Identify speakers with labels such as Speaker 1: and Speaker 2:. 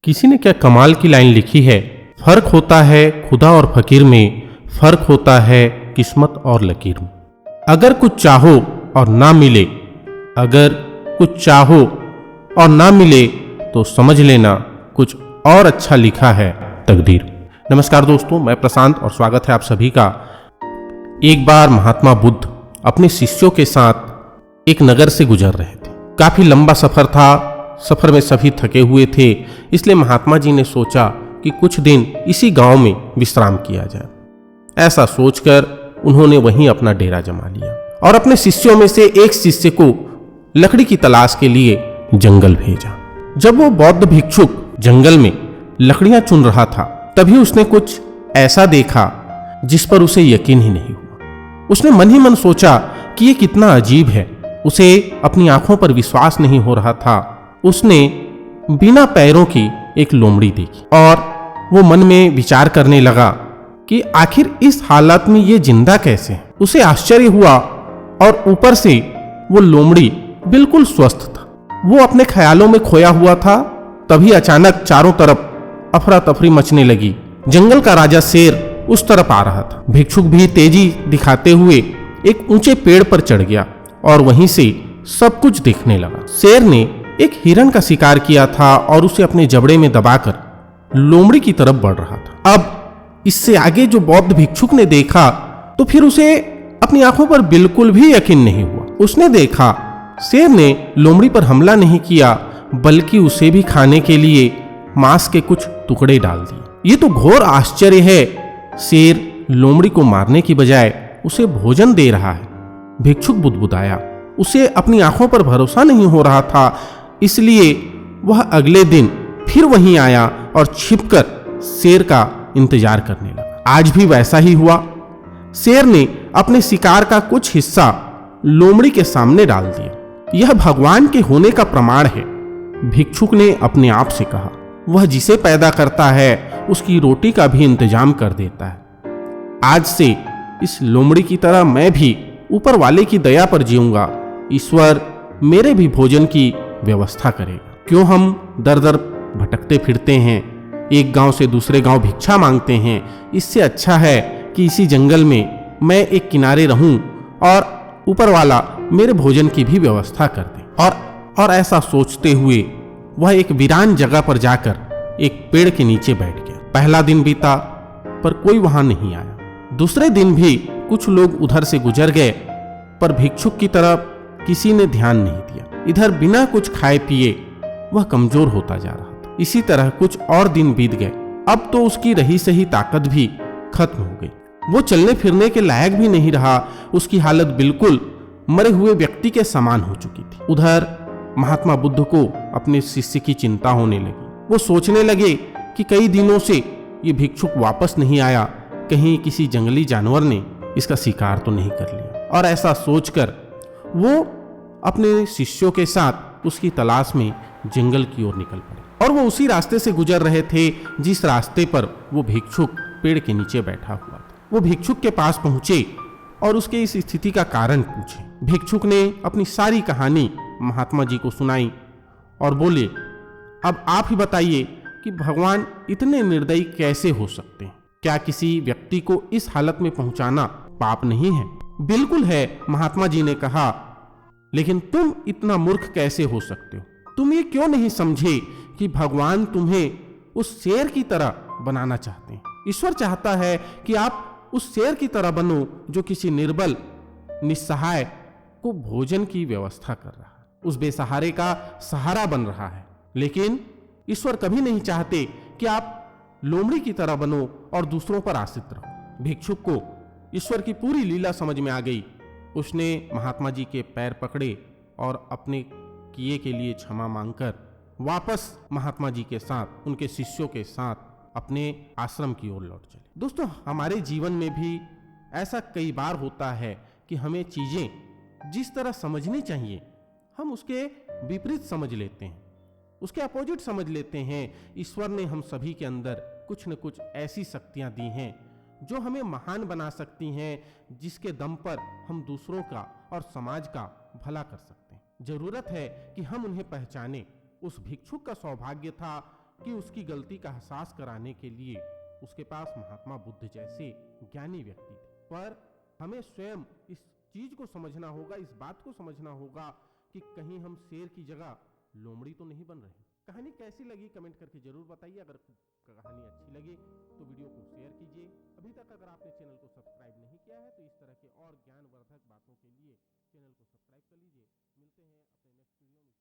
Speaker 1: किसी ने क्या कमाल की लाइन लिखी है, फर्क होता है खुदा और फकीर में, फर्क होता है किस्मत और लकीर में। अगर कुछ चाहो और ना मिले, अगर कुछ चाहो और ना मिले तो समझ लेना कुछ और अच्छा लिखा है तकदीर। नमस्कार दोस्तों, मैं प्रशांत और स्वागत है आप सभी का। एक बार महात्मा बुद्ध अपने शिष्यों के साथ एक नगर से गुजर रहे थे। काफी लंबा सफर था, सफर में सभी थके हुए थे, इसलिए महात्मा जी ने सोचा कि कुछ दिन इसी गांव में विश्राम किया जाए। ऐसा सोचकर उन्होंने वहीं अपना डेरा जमा लिया और अपने शिष्यों में से एक शिष्य को लकड़ी की तलाश के लिए जंगल भेजा। जब वो बौद्ध भिक्षुक जंगल में लकड़ियां चुन रहा था, तभी उसने कुछ ऐसा देखा जिस पर उसे यकीन ही नहीं हुआ। उसने मन ही मन सोचा कि ये कितना अजीब है। उसे अपनी आंखों पर विश्वास नहीं हो रहा था। उसने बिना पैरों की एक लोमड़ी देखी और वो मन में विचार करने लगा कि आखिर इस हालत में ये जिंदा कैसे है। उसे आश्चर्य हुआ और ऊपर से वो लोमड़ी बिल्कुल स्वस्थ था। वो अपने ख्यालों में खोया हुआ था। तभी अचानक चारों तरफ अफरा तफरी मचने लगी। जंगल का राजा शेर उस तरफ आ रहा था। भिक्षुक भी तेजी दिखाते हुए एक ऊंचे पेड़ पर चढ़ गया और वहीं से सब कुछ देखने लगा। शेर ने एक हिरण का शिकार किया था और उसे अपने जबड़े में दबाकर लोमड़ी की तरफ बढ़ रहा था। अब इससे आगे जो बौद्ध भिक्षुक ने देखा तो फिर उसे अपनी आंखों पर बिल्कुल भी यकीन नहीं हुआ। उसने देखा शेर ने लोमड़ी पर हमला नहीं किया, बल्कि उसे भी खाने के लिए मांस के कुछ टुकड़े डाल दिए। ये तो घोर आश्चर्य है। शेर लोमड़ी को मारने की बजाय उसे भोजन दे रहा है। भिक्षुक बुदबुदाया। उसे अपनी आंखों पर भरोसा नहीं हो रहा था, इसलिए वह अगले दिन फिर वहीं आया और छिपकर शेर का इंतजार करने लगा। आज भी वैसा ही हुआ। शेर ने अपने शिकार का कुछ हिस्सा लोमड़ी के सामने डाल दिया। यह भगवान के होने का प्रमाण है, भिक्षुक ने अपने आप से कहा। वह जिसे पैदा करता है उसकी रोटी का भी इंतजाम कर देता है। आज से इस लोमड़ी की तरह मैं भी ऊपर वाले की दया पर जीऊंगा। ईश्वर मेरे भी भोजन की व्यवस्था करेगा। क्यों हम दर दर भटकते फिरते हैं, एक गांव से दूसरे गांव भिक्षा मांगते हैं। इससे अच्छा है कि इसी जंगल में मैं एक किनारे रहूं और ऊपर वाला मेरे भोजन की भी व्यवस्था कर दे। और ऐसा सोचते हुए वह एक वीरान जगह पर जाकर एक पेड़ के नीचे बैठ गया। पहला दिन बीता पर कोई वहां नहीं आया। दूसरे दिन भी कुछ लोग उधर से गुजर गए, पर भिक्षुक की तरफ किसी ने ध्यान नहीं दिया। इधर बिना कुछ खाए पिए वह कमजोर होता जा रहा था। इसी तरह कुछ और दिन बीत गए। अब तो उसकी रही सही ताकत भी खत्म हो गई। वो चलने फिरने के लायक भी नहीं रहा। उसकी हालत बिल्कुल मरे हुए व्यक्ति के समान हो चुकी थी। उधर महात्मा बुद्ध को अपने शिष्य की चिंता होने लगी। वो सोचने लगे कि कई दिनों से ये भिक्षुक वापस नहीं आया, कहीं किसी जंगली जानवर ने इसका शिकार तो नहीं कर लिया। और ऐसा सोचकर वो अपने शिष्यों के साथ उसकी तलाश में जंगल की ओर निकल पड़े। और वो उसी रास्ते से गुजर रहे थे जिस रास्ते पर वो भिक्षुक पेड़ के नीचे बैठा हुआ था। वो भिक्षुक के पास पहुंचे और उसके इस स्थिति का कारण पूछे। भिक्षुक ने अपनी सारी कहानी महात्मा जी को सुनाई और बोले, अब आप ही बताइए कि भगवान इतने निर्दयी कैसे हो सकते हैं? क्या किसी व्यक्ति को इस हालत में पहुंचाना पाप नहीं है? बिल्कुल है, महात्मा जी ने कहा, लेकिन तुम इतना मूर्ख कैसे हो सकते हो? तुम ये क्यों नहीं समझे कि भगवान तुम्हें उस शेर की तरह बनाना चाहते हैं? ईश्वर चाहता है कि आप उस शेर की तरह बनो जो किसी निर्बल निस्सहाय को भोजन की व्यवस्था कर रहा है, उस बेसहारे का सहारा बन रहा है। लेकिन ईश्वर कभी नहीं चाहते कि आप लोमड़ी की तरह बनो और दूसरों पर आश्रित रहो। भिक्षुक को ईश्वर की पूरी लीला समझ में आ गई। उसने महात्मा जी के पैर पकड़े और अपने किए के लिए क्षमा मांगकर वापस महात्मा जी के साथ, उनके शिष्यों के साथ अपने आश्रम की ओर लौट चले। दोस्तों, हमारे जीवन में भी ऐसा कई बार होता है कि हमें चीजें जिस तरह समझनी चाहिए हम उसके विपरीत समझ लेते हैं, उसके अपोजिट समझ लेते हैं। ईश्वर ने हम सभी के अंदर कुछ न कुछ ऐसी शक्तियां दी हैं जो हमें महान बना सकती हैं, जिसके दम पर हम दूसरों का और समाज का भला कर सकते हैं। जरूरत है कि हम उन्हें पहचानें। उस भिक्षुक का सौभाग्य था कि उसकी गलती का एहसास कराने के लिए उसके पास महात्मा बुद्ध जैसे ज्ञानी व्यक्ति थे। पर हमें स्वयं इस चीज को समझना होगा, इस बात को समझना होगा कि कहीं हम शेर की जगह लोमड़ी तो नहीं बन रहे। कहानी कैसी लगी कमेंट करके जरूर बताइए। अगर कहानी अच्छी लगे तो वीडियो को शेयर कीजिए। अभी तक अगर आपने चैनल को सब्सक्राइब नहीं किया है तो इस तरह के और ज्ञानवर्धक बातों के लिए चैनल को सब्सक्राइब कर लीजिए। मिलते हैं अपने नेक्स्ट वीडियो में।